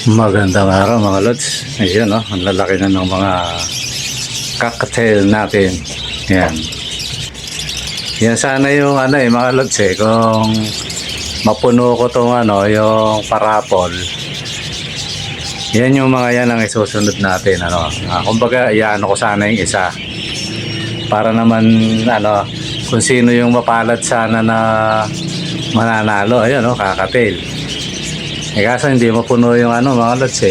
Magandang araw mga lods. Ayan ang lalaki na ng mga cocktail natin. Yan. Yan sana yung mga lods kung mapuno ko tong yung parapol. Yan yung mga yan ang isusunod natin kumbaga iano ko sana yung isa. Para naman kung sino yung mapalad sana na mananalo. Ayan cocktail. Kaso hindi mapuno yung mga lods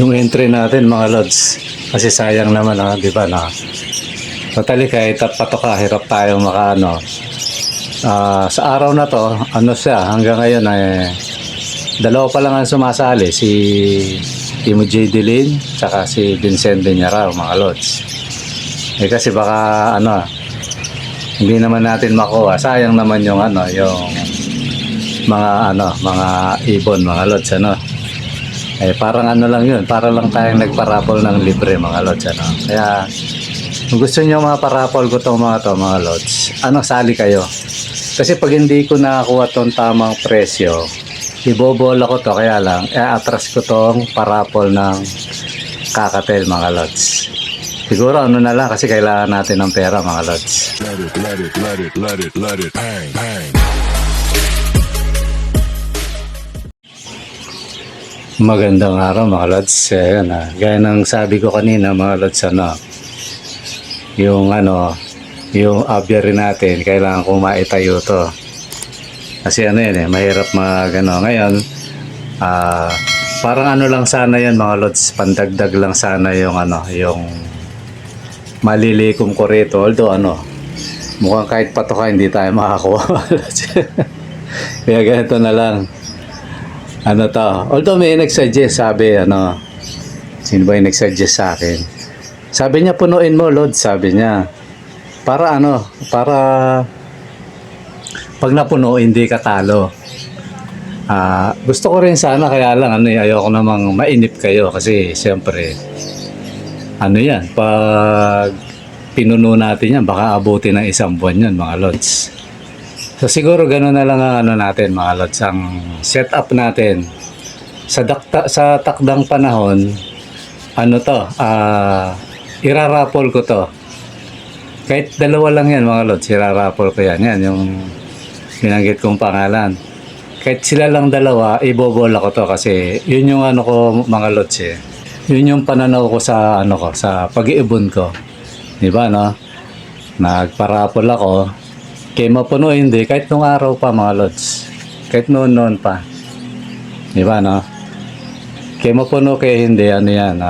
yung entry natin mga lods. Kasi sayang naman di ba na. Totally kahit pato hirap tayo sa araw na to siya hanggang ngayon dalawa pa lang ang sumasali, si Timo J. Dilin saka si Vincent Benyarao mga lods. Kasi baka hindi naman natin makuha. Sayang naman yung yung mga ibon mga lods parang lang yun, para lang tayong nagparapol ng libre mga lods kaya kung gusto niyo mga parapol ko mga lods sali kayo. Kasi pag hindi ko nakakuha tong tamang presyo, ibobola ko to, kaya lang atras ko tong parapol ng cocktail mga lods. Siguro na lang kasi kailangan natin ng pera mga lods. Let it bang bang. Magandang araw mga lods. Ayan gaya ng sabi ko kanina mga lods yung aviary natin kailangan kong maitayo to. Kasi mahirap ngayon parang lang sana yan mga lods, pandagdag lang sana yung yung malilikom ko rito. Although mukhang kahit patoka hindi tayo makakuha. Kaya ganito na lang. Although may nagsuggest, sabi, sino ba yung nagsuggest sa akin? Sabi niya, punuin mo, Lord, sabi niya. Para para pag napuno, hindi ka talo. Gusto ko rin sana, kaya lang, ayoko namang mainip kayo kasi, siyempre, yan, pag pinuno natin yan, baka abutin ng isang buwan yan, mga Lods. So siguro gano'n na lang ang natin mga lods, ang setup natin sa takdang panahon. Irarapol ko to. Kahit dalawa lang yan mga lods, irarapol ko yan. Yan yung binanggit kong pangalan. Kahit sila lang dalawa, ibobola ko to kasi yun yung ko mga lods Yun yung pananaw ko sa sa pag-iibon ko. Di ba Nagparapol ako. Kaya mapuno hindi, kahit nung araw pa mga lods. Kahit noon pa. Di ba Kaya mapuno kaya hindi, yan.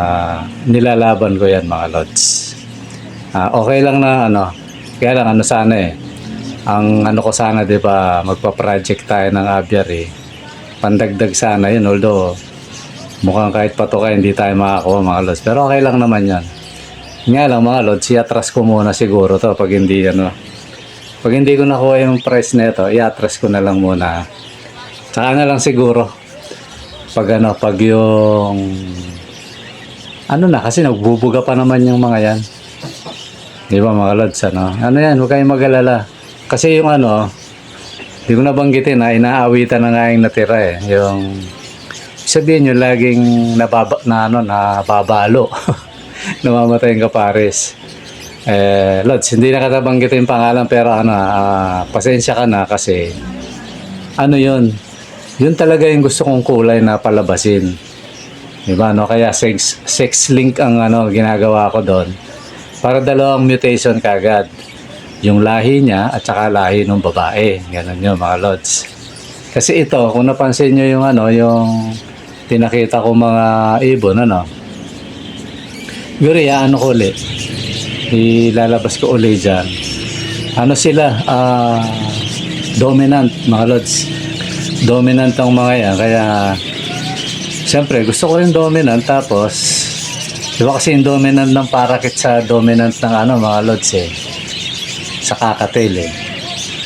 Nilalaban ko yan mga lods. Okay lang na kaya lang sana ang ko sana di ba, magpa-project tayo ng aviary. Pandagdag sana yun, although mukhang kahit patuka hindi tayo makakuha mga lods. Pero okay lang naman yan. Nga lang mga lods, i-atras ko muna siguro to pag hindi pag hindi ko nakuha yung price nito, i-atras ko na lang muna. Saka na lang siguro. Pag pag yung kasi nagbubuga pa naman yung mga yan. Di ba mga lods yan, huwag kayong mag-alala. Kasi yung hindi ko nabanggitin inaawitan na nga yung natira Yung sabihin nyo laging nababalo. Namamatay yung kapares. Lods, hindi na katabanggit yung pangalan pero pasensya ka na kasi yun talaga yung gusto kong kulay na palabasin. Diba kaya sex link ang ginagawa ko doon para dalawang mutation kagad, yung lahi niya at saka lahi ng babae. Ganun yun mga lods. Kasi ito kung napansin nyo yung yung tinakita ko mga ibon ko ulit, ilalabas ko ulit dyan. Sila dominant mga lods, dominant ang mga yan. Kaya siyempre gusto ko rin dominant. Tapos diba kasi yung dominant ng parakit sa dominant ng mga lods sa cocktail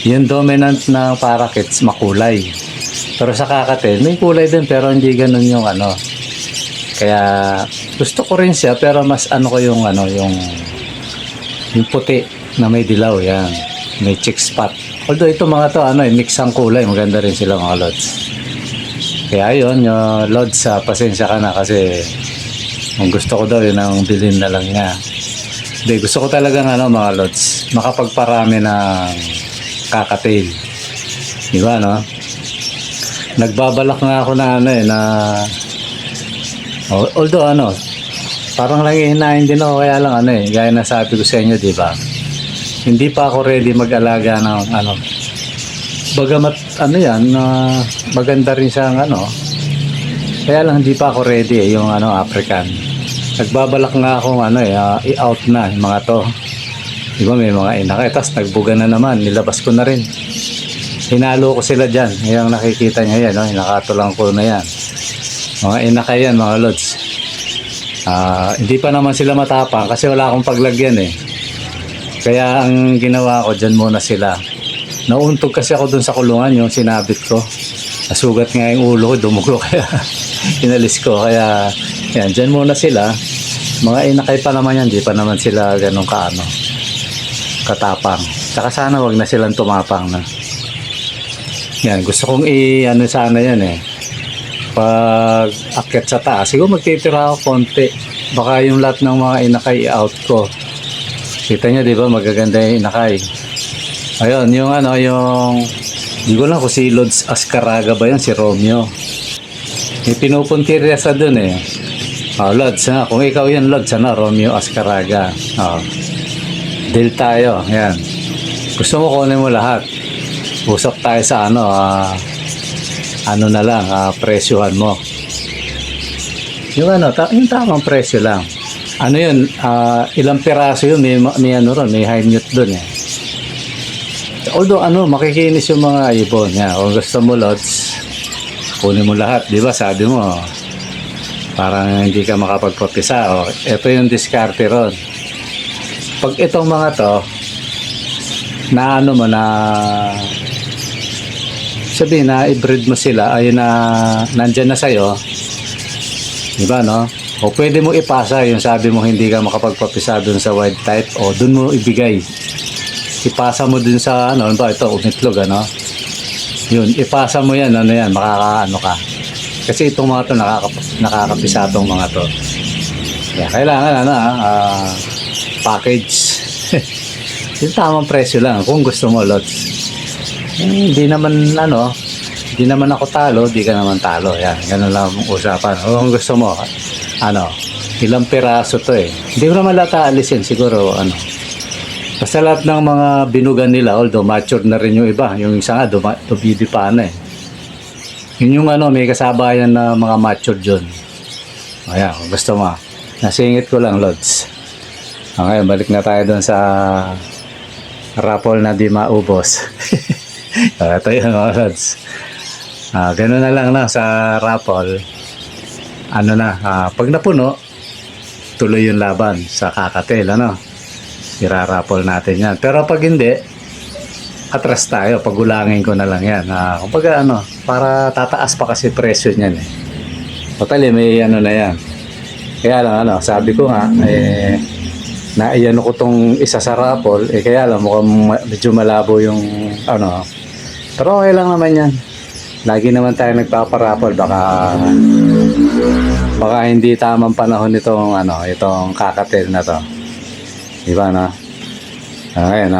yung dominant ng parakits makulay, pero sa cocktail may kulay din pero hindi ganun yung kaya gusto ko rin siya pero mas ko yung yung puti na may dilaw yan, may chick spot. Although ito mga to mix ang kulay, maganda rin sila mga lods. Kaya yun, yung Lods, pasensya ka na kasi kung gusto ko daw yun ang bilhin na lang niya. Hindi, gusto ko talagang mga Lods, makapagparami ng kakatail. Di ba, no? Nagbabalak nga ako na although parang langihinain din ako, kaya lang gaya na sabi ko sa inyo, di ba? Hindi pa ako ready mag-alaga ng bagamat maganda rin siyang kaya lang hindi pa ako ready yung African. Nagbabalak nga akong i-out na yung mga to. Di ba, may mga inakay, tapos nagbuga na naman, nilabas ko na rin. Hinalo ko sila dyan, yung nakikita nyo yan, nakatulang ko na yan. Mga inakay yan, mga Lods. Hindi pa naman sila matapang kasi wala akong paglagyan Kaya ang ginawa ko, dyan muna sila. Nauuntog kasi ako dun sa kulungan, yung sinabit ko. Nasugat nga yung ulo ko, dumugo, kaya inalis ko. Kaya yan, dyan muna sila. Mga inakay pa naman yan, di pa naman sila ganun katapang. Saka sana wag na silang tumapang na. Yan, gusto kong sana yan pag akyat sa taas, siguro magtitira ako konti. Baka yung lahat ng mga inakay i-out ko. Kita nyo, di ba, magaganda yung inakay. Ayun, yung hindi ko lang kung si Lods Azcaraga ba yun, si Romeo. May pinupuntirya sa dun Lods, kung ikaw yan, Lods, Romeo Azcaraga. Deal tayo, yan. Gusto mo kunin mo lahat. Usap tayo sa na lang, presyuhan mo. Yung yung tamang presyo lang. Yun, ilang piraso yun, may high newt dun Although makikinis yung mga ibon niya. Kung gusto mo, Lods, kunin mo lahat, di ba? Sabi mo, parang hindi ka makapagpapisa. Ito yung diskarte ron. Pag itong mga to, na sabihin na i-breed mo sila, ay nandyan na sa'yo, di ba, no? O pwede mo ipasa yung sabi mo hindi ka makapagpapisa dun sa wild type, o dun mo ibigay. Ipasa mo dun sa ito, umitlog, yun, ipasa mo yan, makakaano ka. Kasi itong mga to, nakakapisa itong mga to. Kaya kailangan, package. Yung tamang presyo lang, kung gusto mo, Lods. Hindi naman ako talo, di ka naman talo. Yan, ganun lang ang usapan. O kung gusto mo, ilang piraso to Hindi ko naman lahat aalisin, siguro, Basta lahat ng mga binugan nila, although matured na rin yung iba. Yung isa nga, dumidi pa Yun yung may kasabayan na mga matured dyan. Ayan, kung gusto mo. Nasingit ko lang, Lods. Okay, balik na tayo doon sa raffle na di maubos. Ito yun, mga Lods. Ganun na lang sa raffle. Pag napuno, tuloy yung laban sa kakatel, iraraffle natin yan. Pero pag hindi, atras tayo, pagulangin ko na lang yan. Kumbaga para tataas pa kasi presyo niyan Totally, may na yan. Kaya lang sabi ko nga, naiyan ko tong isa sa raffle, kaya lang mukhang medyo malabo yung pero okay lang naman yan. Lagi naman tayo nagpaparaffle, baka hindi tamang panahon itong kakatel na to. Diba ayan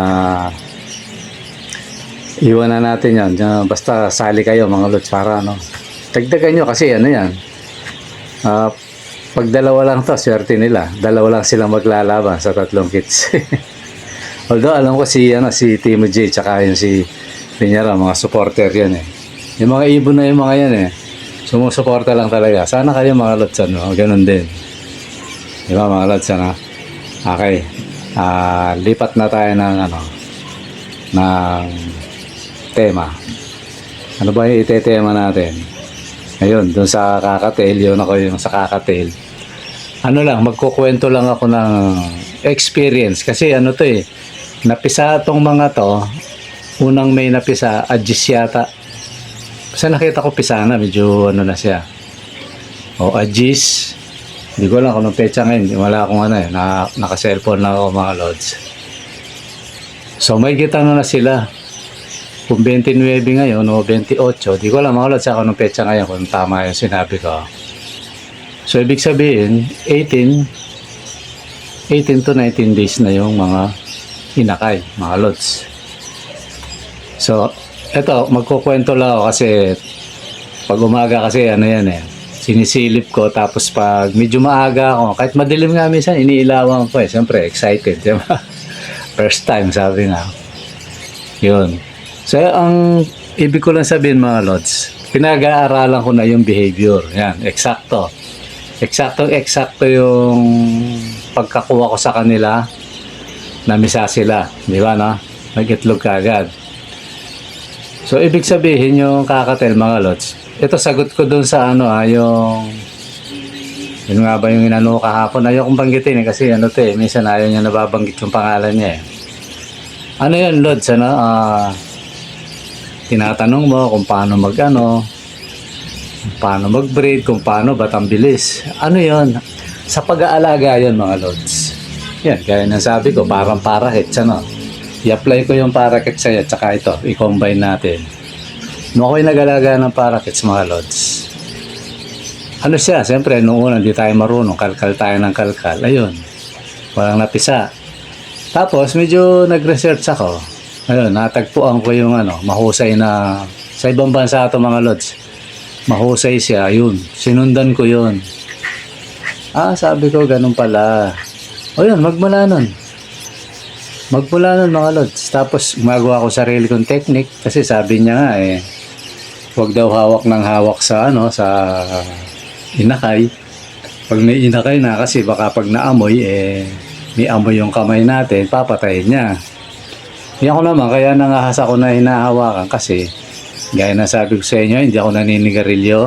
iwan na natin yan. Basta sali kayo, mga Lods, para dagdagan nyo kasi yan pag dalawa lang to, swerte nila. Dalawa lang silang maglalaban sa 3 kits. Although alam ko si Timo J tsaka yung si Piñera, mga supporter yan yung mga ibon na yung mga yan sumusuporta lang talaga. Sana kayo, mga Lods, ganun din, diba, mga Lods, okay. Lipat na tayo ng tema. Ano ba yung itetema natin? Ayun, dun sa kakatel, yun ako yung sa kakatel. Magkukwento lang ako ng experience. Kasi to napisa tong mga to, unang may napisa, Agis yata. Kasi nakita ko pisa na, medyo na siya. Agis. Hindi ko lang kung anong pecha ngayon. Wala akong naka-cellphone lang ako, mga Lods. So may kita na sila. Kung 29 ngayon o 28, di ko alam mga lods sa anong petsa ngayon kung tama yung sinabi ko. So, ibig sabihin, 18 to 19 days na yung mga inakay, mga lods. So, eto, magkukwento lang ako kasi pag umaga kasi ano yan sinisilip ko tapos pag medyo maaga ako, kahit madilim nga minsan, iniilawan ko siyempre, excited, di ba? First time, sabi nga. Yun. So, ang ibig ko lang sabihin mga lods, pinag-aaralan ko na yung behavior. Yan, eksakto. Eksakto yung pagkakuha ko sa kanila, namisa sila. Di ba, no? Nag-itlog ka agad. So, ibig sabihin yung kakatel, mga lods. Ito, sagot ko dun sa yun nga ba yung inano ko kahapon. Ayaw kong banggitin kasi minsan ayaw niya nababanggit yung pangalan niya Ano yun, lods, tinatanong mo kung paano paano mag-breed, kung paano ba't ang bilis. Ano yun? Sa pag-aalaga yun, mga lods. Yan, gaya ng sabi ko, parang parakeets, I-apply ko yung parakeets sa'yo, tsaka ito, i-combine natin. Nung ako'y nag-alaga ng parakeets, mga lods, ano siya, siyempre, nung una, hindi tayo marunong, kalkal tayo ng kalkal. Ayun, walang napisa. Tapos, medyo nag-research ako. Ayun, natagpuan ko yung mahusay na, sa ibang bansa ito, mga lods, mahusay siya, yun, sinundan ko yun. Sabi ko, ganun pala. O yun, magmula nun, mga lods. Tapos, gumagawa ko sarili kong technique, kasi sabi niya nga, huwag daw hawak ng hawak sa, sa inakay. Pag may inakay na, kasi baka pag naamoy, may amoy yung kamay natin, papatayin niya. Yan ko naman, kaya nangahas ako na hinahawakan kasi gaya na sabi ko sa inyo, hindi ako naninigarilyo.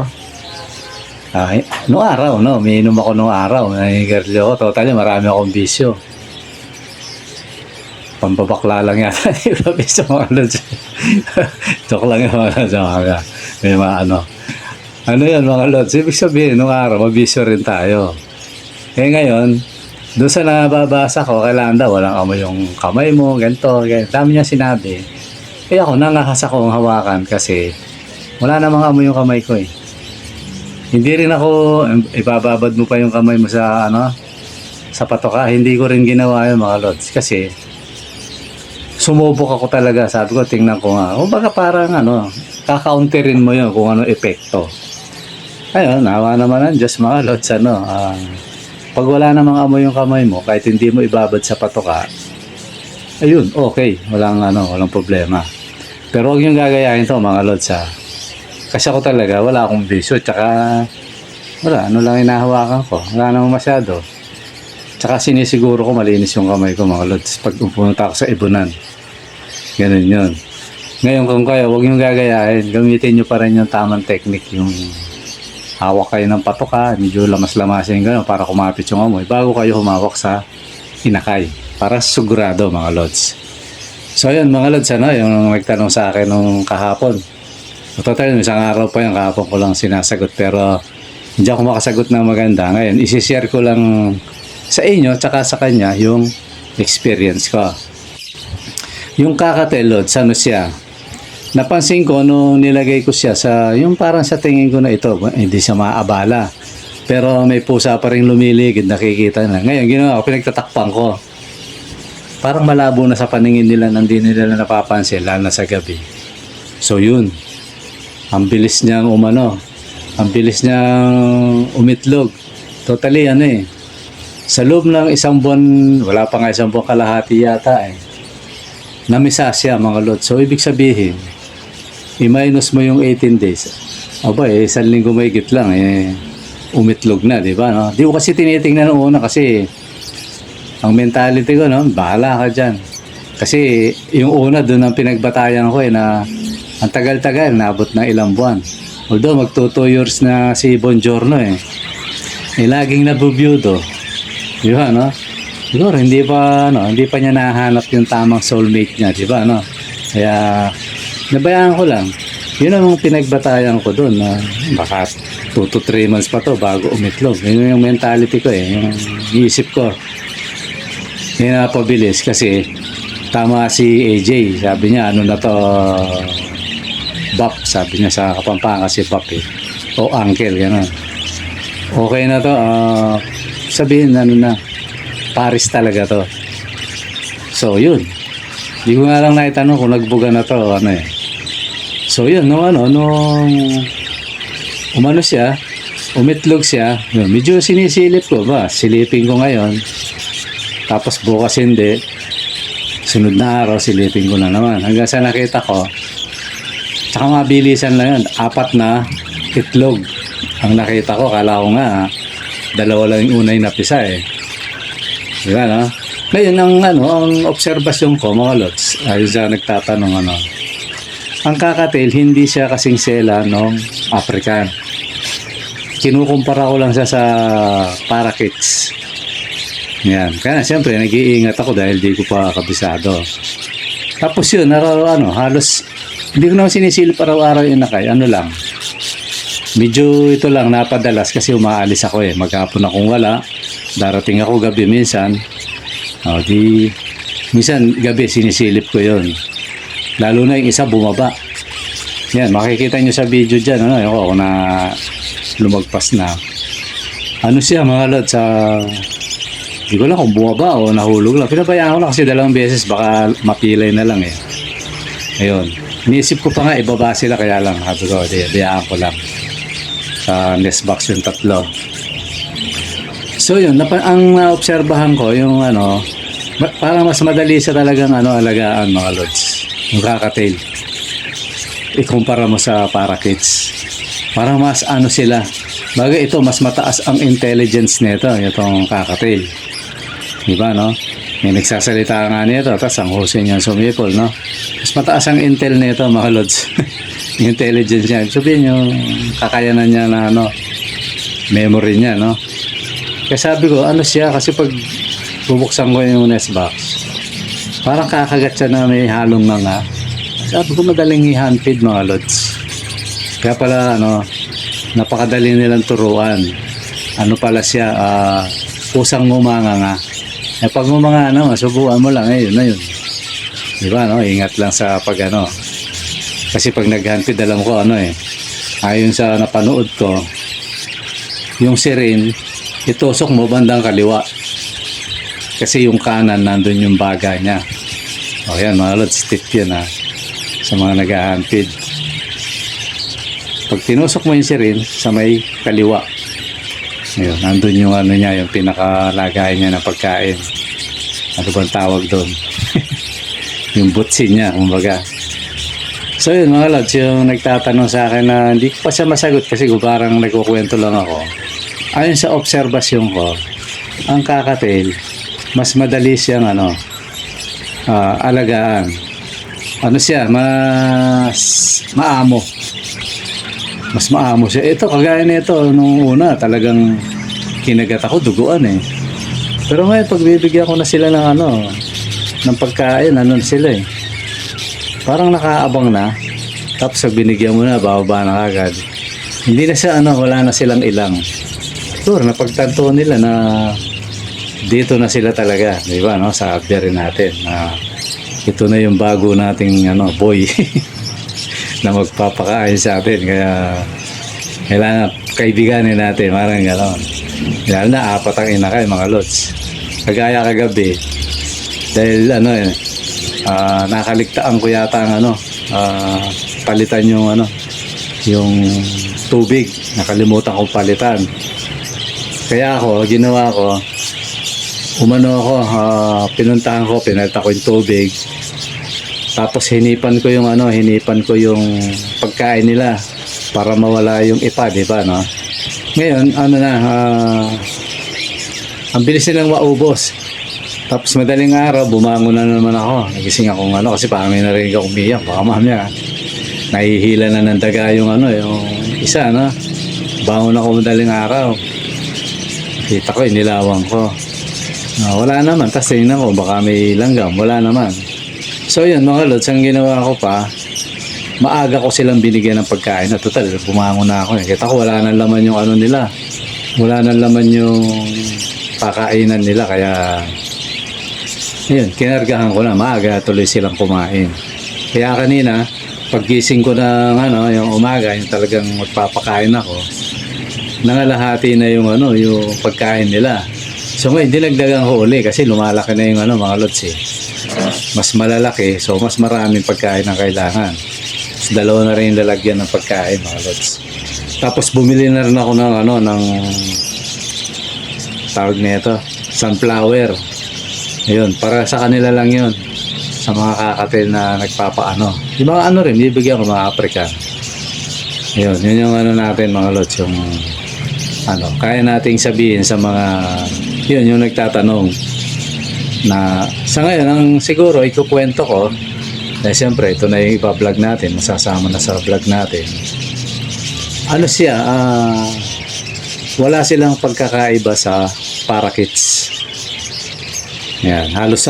Noong araw, umiinom ako noong araw, naninigarilyo ako. Totally, marami akong bisyo. Pampabakla lang yata yung bisyo mga lods. Joke lang yung mga lods. May mga Ano yan mga lods? Ibig sabihin, noong araw, mabisyo rin tayo. Ngayon, doon sa nababasa ko, kailangan daw walang amoy yung kamay mo, ganito. Dami niya sinabi. Kaya ako, nangahas akong hawakan kasi wala namang amoy yung kamay ko Hindi rin ako, ibababad mo pa yung kamay mo sa, sa patoka. Hindi ko rin ginawa yun mga lods. Kasi, sumubok ako talaga. Sabi ko, tingnan ko nga. Baka parang, kakaunterin mo yun kung ano epekto. Ayun, nawa naman ang Diyos mga lods, pag wala namang amoy yung kamay mo, kahit hindi mo ibabad sa patoka, ayun, okay, walang problema. Pero huwag yung gagayahin to mga lods Kasi ako talaga, wala akong bisyo, tsaka wala, lang hinahawakan ko, wala namang masyado. Tsaka sinisiguro ko malinis yung kamay ko mga lods pag pumunta ako sa ibunan. Ganun yun. Ngayon kung kaya, huwag yung gagayahin, gamitin nyo pa rin yung tamang technique, yung hawak kayo ng patoka, medyo lamas-lamasin gano'n para kumapit yung amoy bago kayo humawak sa inakay para sigurado mga lods. So ayun mga lods, yung nagtanong sa akin nung kahapon. Total, isang araw pa yung kahapon ko lang sinasagot pero hindi ako makasagot ng maganda. Ngayon, isi-share ko lang sa inyo tsaka sa kanya yung experience ko. Yung kakatel lods, siya? Napansin ko nung nilagay ko siya sa, yung parang sa tingin ko na ito, hindi siya maaabala. Pero may pusa pa rin lumiligid, nakikita na. Ngayon, ginawa ko, pinagtatakpan ko. Parang malabo na sa paningin nila, hindi nila napapansin, lalo na sa gabi. So yun, ang bilis niyang ang bilis niyang umitlog. Totally, sa loob ng isang buwan, wala pa nga isang buwan kalahati yata namisa siya mga lods. So ibig sabihin, i-minus mo yung 18 days. Isang linggo mahigit lang, umitlog na, di ba? Di ko kasi tinitingnan noong una kasi ang mentality ko, bahala ka dyan. Kasi yung una, doon ang pinagbatayan ko na ang tagal-tagal, naabot na ilang buwan. Although, magto 2 years na si Bongiorno laging nabubyudo. Di ba, Siguro, hindi pa niya nahanap yung tamang soulmate niya, di ba, Kaya, nabayaan ko lang. Yun ang pinagbatayan ko doon na baka 2 to 3 months pa to bago umitlog. Yun yung mentality ko yung isip ko. Yun napabilis kasi tama si AJ. Sabi niya, ano na to, Bap. Sabi niya sa Kapampangan kasi Bap eh. O uncle, gano'n. Okay na to. Sabihin, ano na, Paris talaga to. So, yun. Hindi ko nga lang naitanong kung nagbuga na to o ano eh. So, yun, nung umano siya, umitlog siya, yun, medyo sinisilip ko ba, silipin ko ngayon, tapos bukas hindi, sunod na araw, silipin ko na naman. Hanggang sa nakita ko, tsaka mabilisan lang yun, 4 na itlog. Ang nakita ko, kala ko nga, 2 lang yung unay napisa eh. Diba, no? Ngayon, ang obserbasyon ko, mga lods, ayun siya nagtatanong, ang kakatail, hindi siya kasing sela ng African. Kinukumpara ko lang siya sa parakeets. Yan. Kaya siyempre, nag-iingat ako dahil di ko pa kabisado. Tapos yun, halos, hindi ko naman sinisilip araw-araw yung nakay. Ano lang. Medyo ito lang, napadalas kasi umaalis ako eh. Maghapon akong wala. Darating ako gabi minsan. Minsan gabi sinisilip ko yun. Lalo na yung isa bumaba. Yan, makikita nyo sa video dyan. Ako na lumagpas na. Ano siya mga lod sa... Hindi ko lang kung bumaba o nahulog lang. Pinabayaan ko lang kasi 2 beses baka mapilay na lang eh. Ayun. Iniisip ko pa nga ibaba sila kaya lang. Sabi ko, bayaan ko lang. Sa nest box yung 3. So yun, ang naobserbahan ko yung parang mas madali siya talagang alagaan mga lods. Yung kakatail. Ikumpara mo sa parakeets. Parang mas sila. Bagay ito, mas mataas ang intelligence nito, itong kakatail. Diba, no? May nagsasalita nga nito, tapos ang husay niya sumipol, no? Mas mataas ang intel nito, mga lods. Intelligence niya. Sabihin yung kakayanan niya na, memory niya, no? Kaya sabi ko, siya, kasi pag bubuksan ko yung nest box, parang kakagat siya na may halong nga. Sabi ko, madaling i-handfeed, mga lods. Kaya pala, napakadali nilang turuan. Ano pala siya, pusang ngumanga nga. Pag ngumanga subukan mo lang, yun na yun. Diba, ingat lang sa pag Kasi pag nag-handfeed, alam ko ayon sa napanood ko, yung sirin, itusok mo bandang kaliwa. Kasi yung kanan, nandun yung baga niya. O yan, mga lods, tip yan sa mga nag-handfeed. Pag tinusok mo yung sirin sa may kaliwa, ayun, nandun yung niya, yung pinakalagayan niya ng pagkain. Ano bang tawag doon? Yung butsin niya, kumbaga. So yun mga lods, yung nagtatanong sa akin na hindi ko pa siya masagot kasi parang nagkukwento lang ako. Ayon sa obserbasyon ko, ang kakatail, mas madali siyang alagaan. Siya, mas maamo. Mas maamo siya. Ito, kagaya nito, nung una, talagang kinagat ako, duguan eh. Pero ngayon, pagbibigyan ko na sila ng ng pagkain, sila eh. Parang nakaabang na. Tapos pag binigyan mo na, bababa na agad. Hindi na siya, wala na silang ilang. Sure, napagtanto nila na dito na sila talaga. Diba, sa abya rin natin. Ito na yung bago nating, boy. Na magpapakain sa atin. Kaya, kailangan kaibiganin natin. Parang gano'n. Lalo na, 4 ang inakay, mga lods. Kagaya kagabi, dahil nakaligtaan ko yata ang palitan yung yung tubig. Nakalimutan kong palitan. Kaya ako, ginawa ko, pinuntahan ko, pinalta ko yung tubig. Tapos hinipan ko yung pagkain nila para mawala yung ipa, di ba, no? Ngayon, ang bilis nilang maubos. Tapos madaling araw, bumangon na naman ako. Nagising ako kasi parang may narinig akong umiyak. Baka mamaya, nahihila na ng daga yung yung isa, Bangon ako madaling araw. Kita ko, inilawang ko. Wala naman. Tapos tingnan ko, baka may langgam. Wala naman. So yun, mga lods, ang ginawa ko pa, maaga ko silang binigyan ng pagkain. Total, bumangon na ako. Kita ko, wala nang laman yung nila. Wala nang laman yung pakainan nila. Kaya Ayun, kinargahan ko na, maaga tuloy silang kumain. Kaya kanina, paggising ko ng yung umaga, yung talagang magpapakain ako, nangalahati na yung yung pagkain nila. So ngayon, dinagdagan ko uli kasi lumalaki na yung mga lods eh. Mas malalaki, so mas maraming pagkain ang kailangan. So, dalawa na rin yung lalagyan ng pagkain mga lods. Tapos bumili na rin ako ng tawag nito, sunflower. Ayun, para sa kanila lang yun. Sa mga kakatil na nagpapaano. Yung mga rin, bibigyan ko mga African. Ayun, yun yung natin mga lods, yung kaya nating sabihin sa mga, yun, yung nagtatanong na sa ngayon, ang siguro ikukwento ko, dahil siyempre, ito na yung ipa-vlog natin, masasama na sa vlog natin. Ano siya, wala silang pagkakaiba sa parakeets. Yan, halos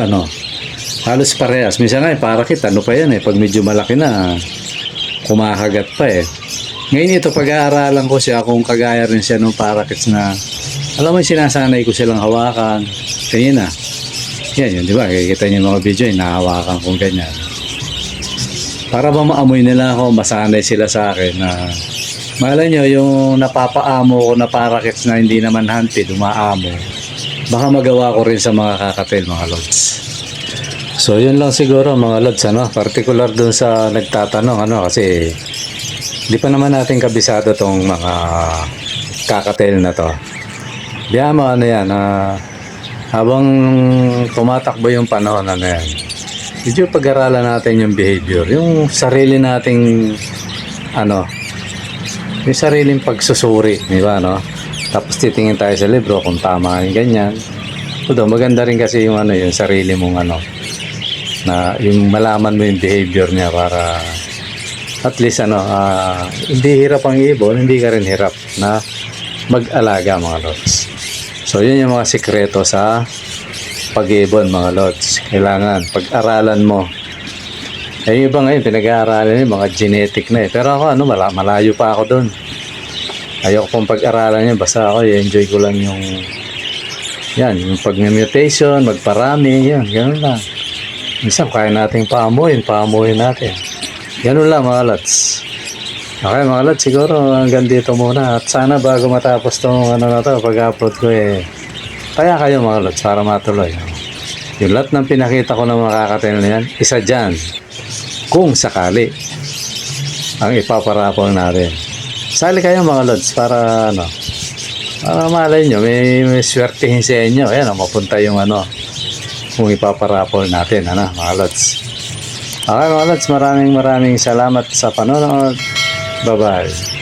parehas. Minsan nga, parakeet, pa yan pag medyo malaki na, kumakagat pa Ngayon ito, pag-aaralan ko siya kung kagaya rin siya ng parakeets na, alam mo, sinasanay ko silang hawakan. Ganyan na. Yan, yun, di ba? Kikita niyo yung mga video, nahawakan kong ganyan. Para ba maamoy nila ako, masanay sila sa akin na, malay nyo, yung napapaamo ko na parakeets na hindi naman hunted, umaamo. Baka magawa ko rin sa mga kakatil, mga lods. So, yun lang siguro, mga lods, particular dun sa nagtatanong, kasi, di pa naman natin kabisado tong mga kakatil na to. Diyan mo yan, habang tumatakbo yung panahon yan, medyo pag-aralan natin yung behavior, yung sarili nating yung sariling pagsusuri, di ba, Tapos titingin tayo sa libro kung tama yung ganyan. Maganda rin kasi yung yung sarili mong na yung malaman mo yung behavior niya para at least hindi hirap ang ibon, hindi ka rin hirap na mag-alaga mga lods. So yun yung mga sikreto sa pag-ibon mga lods. Kailangan pag-aralan mo. Yung iba ngayon pinag-aaralan yung mga genetic na pero ako malayo pa ako doon. Ayoko pong pag-aralan yun, basta ako i-enjoy ko lang yung yung pag-mutation, magparami, yun, gano'n lang. Minsan kaya nating paamuhin natin. Ganun lang mga lods. Okay mga lods, siguro hanggang dito muna. At sana bago matapos tong pag-upload ko kaya kayo mga lods para matuloy. Yung lahat ng pinakita ko ng mga kakatil na yan, isa dyan. Kung sakali ang ipaparapol natin. Sali kayo mga lods para para malay nyo, may swertihin sa inyo. Ayan, mapunta yung kung ipaparapol natin, mga lods. Okay mga lods, maraming salamat sa panonood. Bye-bye.